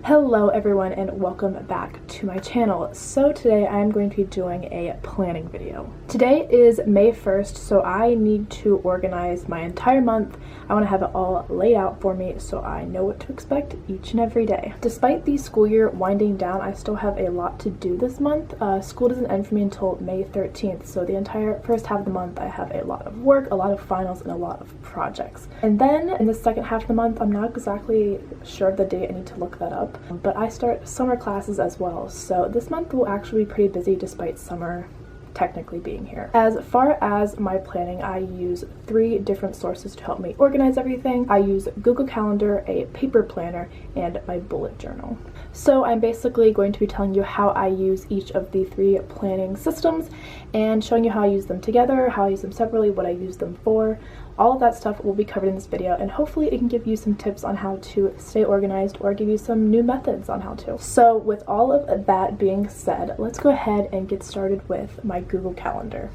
Hello everyone and welcome back to my channel. So today I'm going to be doing a planning video. Today is May 1st, so I need to organize my entire month. I want to have it all laid out for me so I know what to expect each and every day. Despite the school year winding down, I still have a lot to do this month. School doesn't end for me until May 13th, so the entire first half of the month I have a lot of work, a lot of finals, and a lot of projects. And then in the second half of the month, I'm not exactly sure of the date, I need to look that up. But I start summer classes as well, so this month will actually be pretty busy despite summer technically being here. As far as my planning, I use 3 different sources to help me organize everything. I use Google Calendar, a paper planner, and my bullet journal. So I'm basically going to be telling you how I use each of the 3 planning systems and showing you how I use them together, how I use them separately, what I use them for. All of that stuff will be covered in this video, and hopefully it can give you some tips on how to stay organized or give you some new methods on how to. So with all of that being said, let's go ahead and get started with my Google Calendar.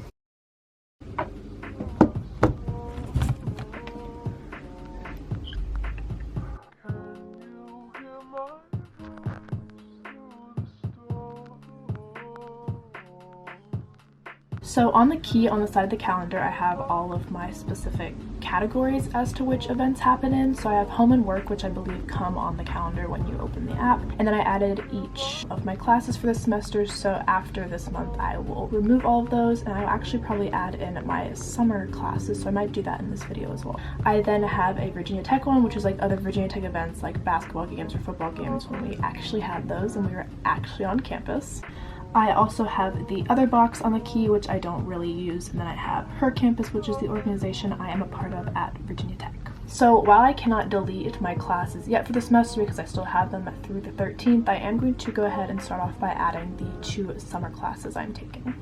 So on the key on the side of the calendar, I have all of my specific categories as to which events happen in. So I have home and work, which I believe come on the calendar when you open the app. And then I added each of my classes for the semester. So after this month, I will remove all of those, and I'll actually probably add in my summer classes. So I might do that in this video as well. I then have a Virginia Tech one, which is like other Virginia Tech events like basketball games or football games when we actually had those and we were actually on campus. I also have the other box on the key, which I don't really use, and then I have Her Campus, which is the organization I am a part of at Virginia Tech. So while I cannot delete my classes yet for the semester because I still have them through the 13th, I am going to go ahead and start off by adding the 2 summer classes I'm taking.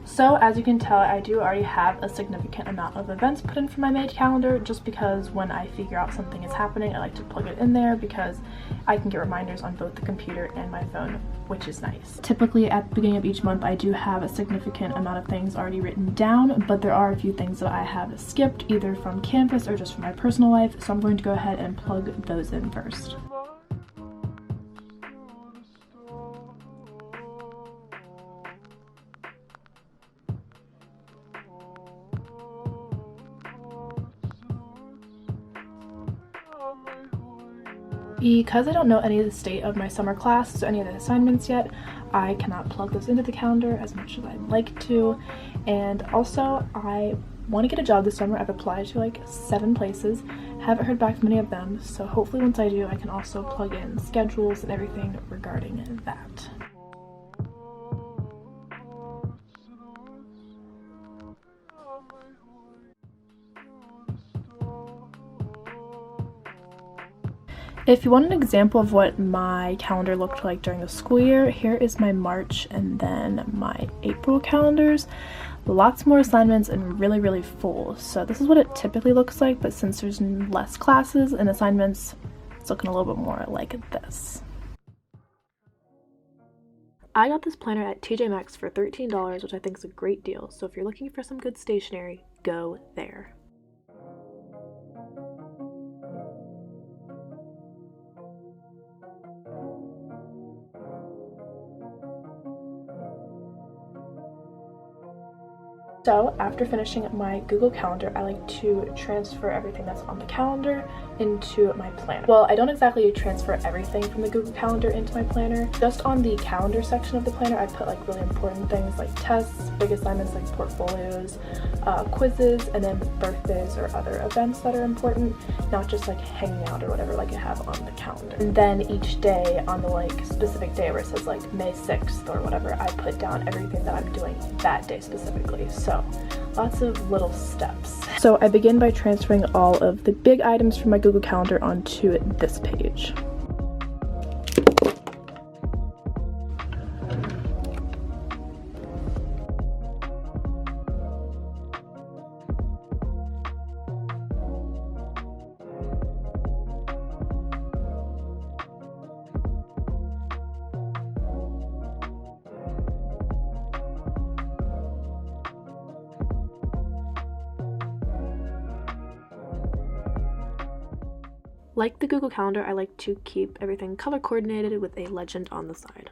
So as you can tell, I do already have a significant amount of events put in for my May calendar, just because when I figure out something is happening, I like to plug it in there because I can get reminders on both the computer and my phone, which is nice. Typically at the beginning of each month, I do have a significant amount of things already written down, but there are a few things that I have skipped either from campus or just from my personal life, so I'm going to go ahead and plug those in first. Because I don't know any of the state of my summer classes or any of the assignments yet, I cannot plug those into the calendar as much as I'd like to. And also, I want to get a job this summer. I've applied to like 7 places, haven't heard back from any of them, so hopefully once I do, I can also plug in schedules and everything regarding that. If you want an example of what my calendar looked like during the school year, here is my March and then my April calendars. Lots more assignments and really full. So this is what it typically looks like, but since there's less classes and assignments, it's looking a little bit more like this. I got this planner at TJ Maxx for $13, which I think is a great deal. So if you're looking for some good stationery, go there. So after finishing my Google Calendar, I like to transfer everything that's on the calendar into my planner. Well, I don't exactly transfer everything from the Google Calendar into my planner. Just on the calendar section of the planner, I put like really important things like tests, big assignments like portfolios, quizzes, and then birthdays or other events that are important, not just like hanging out or whatever like I have on the calendar. And then each day on the like specific day where it says like May 6th or whatever, I put down everything that I'm doing that day specifically. So lots of little steps. So I begin by transferring all of the big items from my Google Calendar onto this page. Like the Google Calendar, I like to keep everything color coordinated with a legend on the side.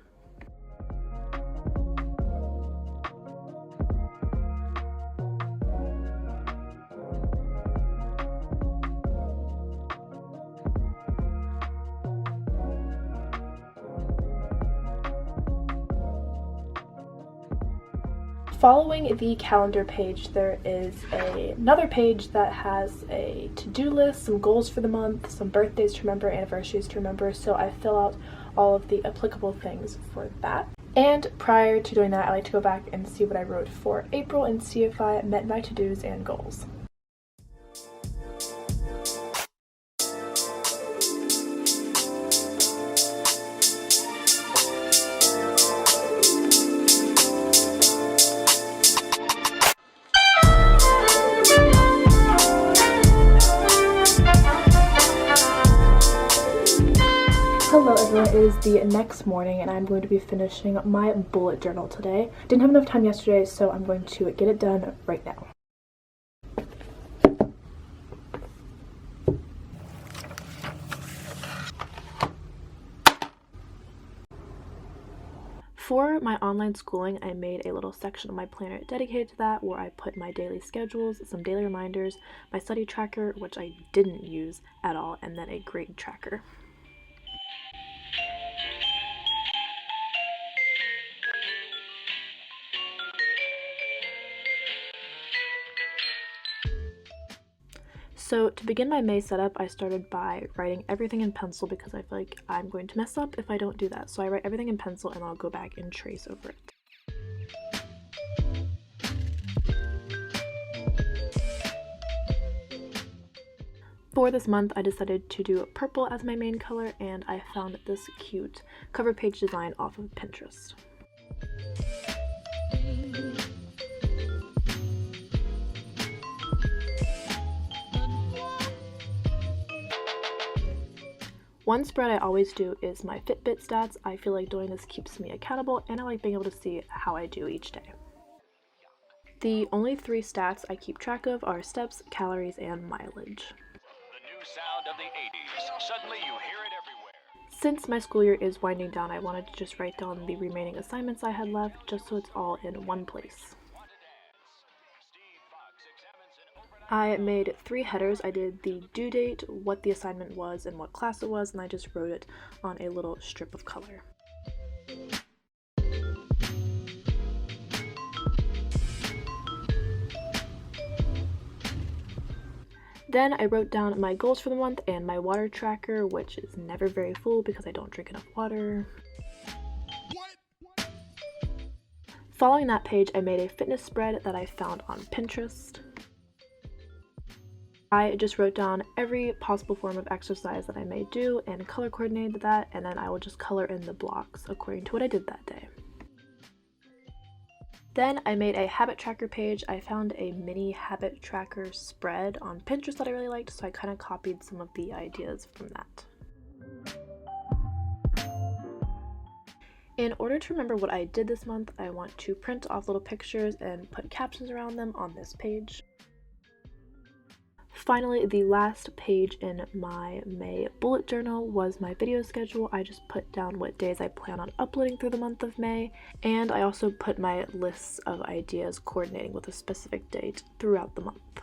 Following the calendar page, there is another page that has a to-do list, some goals for the month, some birthdays to remember, anniversaries to remember, so I fill out all of the applicable things for that. And prior to doing that, I like to go back and see what I wrote for April and see if I met my to-dos and goals. Hello everyone, it is the next morning and I'm going to be finishing my bullet journal today. Didn't have enough time yesterday, so I'm going to get it done right now. For my online schooling, I made a little section of my planner dedicated to that where I put my daily schedules, some daily reminders, my study tracker, which I didn't use at all, and then a grade tracker. So to begin my May setup, I started by writing everything in pencil because I feel like I'm going to mess up if I don't do that. So I write everything in pencil and I'll go back and trace over it. For this month, I decided to do purple as my main color, and I found this cute cover page design off of Pinterest. One spread I always do is my Fitbit stats. I feel like doing this keeps me accountable and I like being able to see how I do each day. The only 3 stats I keep track of are steps, calories, and mileage. The new sound of the 80s. Suddenly you hear it everywhere. Since my school year is winding down, I wanted to just write down the remaining assignments I had left just so it's all in one place. I made 3 headers. I did the due date, what the assignment was, and what class it was, and I just wrote it on a little strip of color. Then I wrote down my goals for the month and my water tracker, which is never very full because I don't drink enough water. Following that page, I made a fitness spread that I found on Pinterest. I just wrote down every possible form of exercise that I may do and color coordinated that, and then I will just color in the blocks according to what I did that day. Then I made a habit tracker page. I found a mini habit tracker spread on Pinterest that I really liked, so I kind of copied some of the ideas from that. In order to remember what I did this month, I want to print off little pictures and put captions around them on this page. Finally, the last page in my May bullet journal was my video schedule. I just put down what days I plan on uploading through the month of May, and I also put my lists of ideas coordinating with a specific date throughout the month.